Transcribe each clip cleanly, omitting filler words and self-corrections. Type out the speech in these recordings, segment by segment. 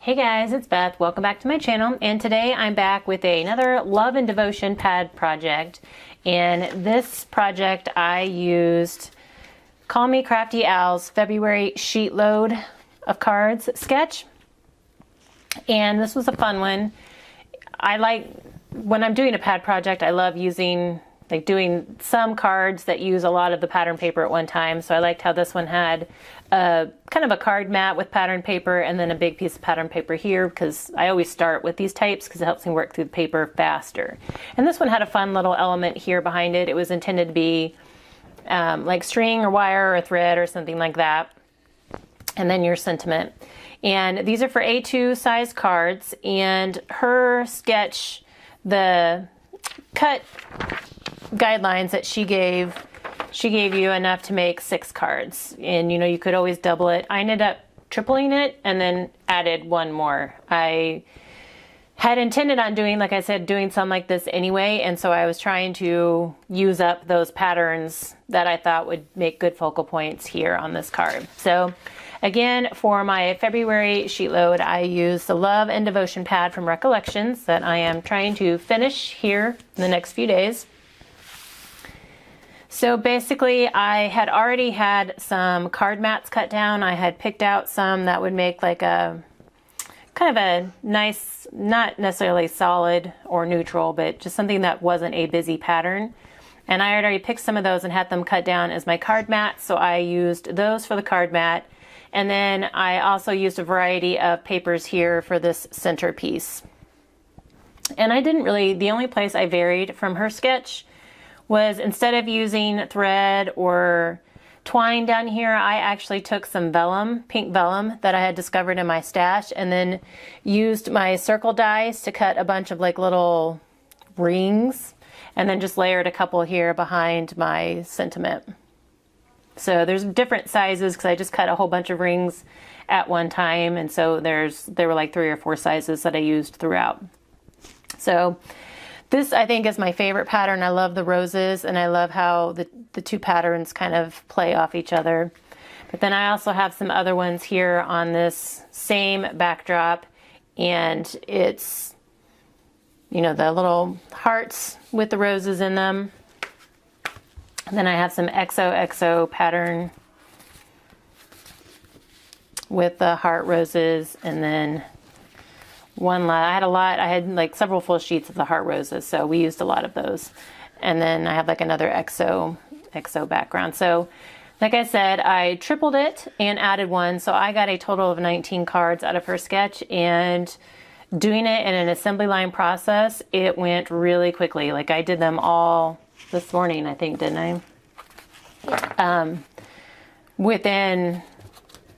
Hey guys, it's Beth. Welcome back to my channel, and today I'm back with another Love and Devotion pad project. In this project I used Call Me Crafty Al's February Sheetload of Cards sketch, and this was a fun one. I like, when I'm doing a pad project, I love doing some cards that use a lot of the pattern paper at one time. So I liked how this one had kind of a card mat with pattern paper and then a big piece of pattern paper here, because I always start with these types because it helps me work through the paper faster. And this one had a fun little element here behind it. It was intended to be like string or wire or thread or something like that. And then your sentiment. And these are for A2 size cards, and her sketch, the cut guidelines that she gave you enough to make 6 cards, and you know, you could always double it. I ended up tripling it and then added one more. I had intended on doing, like I said, doing some like this anyway, and so I was trying to use up those patterns that I thought would make good focal points here on this card. So again, for my February sheet load, I used the Love and Devotion pad from Recollections that I am trying to finish here in the next few days. So basically, I had already had some card mats cut down. I had picked out some that would make like a kind of a nice, not necessarily solid or neutral, but just something that wasn't a busy pattern. And I had already picked some of those and had them cut down as my card mat, so I used those for the card mat. And then I also used a variety of papers here for this centerpiece. And I didn't really, the only place I varied from her sketch was, instead of using thread or twine down here, I actually took some vellum, pink vellum that I had discovered in my stash, and then used my circle dies to cut a bunch of like little rings, and then just layered a couple here behind my sentiment. So there's different sizes because I just cut a whole bunch of rings at one time, and so there were like 3 or 4 sizes that I used throughout. So this, I think, is my favorite pattern. I love the roses, and I love how the two patterns kind of play off each other. But then I also have some other ones here on this same backdrop, and it's, you know, the little hearts with the roses in them. And then I have some XOXO pattern with the heart roses, and then I had like several full sheets of the heart roses, so we used a lot of those. And then I have like another XO background. So like I said, I tripled it and added one, so I got a total of 19 cards out of her sketch. And doing it in an assembly line process, it went really quickly. Like I did them all this morning, I think, didn't I? Within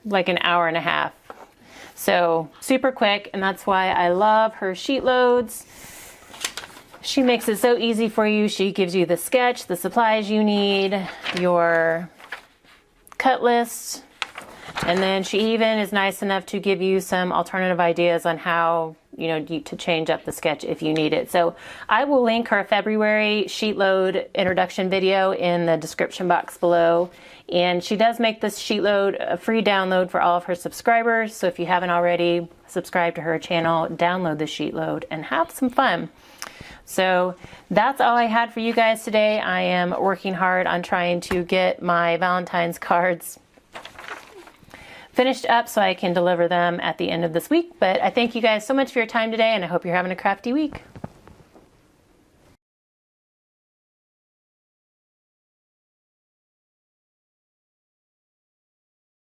like an hour and a half. So super quick, and that's why I love her sheet loads. She makes it so easy for you. She gives you the sketch, the supplies you need, your cut list, and then she even is nice enough to give you some alternative ideas on how, you know, to change up the sketch if you need it. So I will link her February sheet load introduction video in the description box below. And she does make this sheet load a free download for all of her subscribers. So if you haven't already subscribed to her channel, download the sheet load and have some fun. So that's all I had for you guys today. I am working hard on trying to get my Valentine's cards finished up so I can deliver them at the end of this week. But I thank you guys so much for your time today, and I hope you're having a crafty week.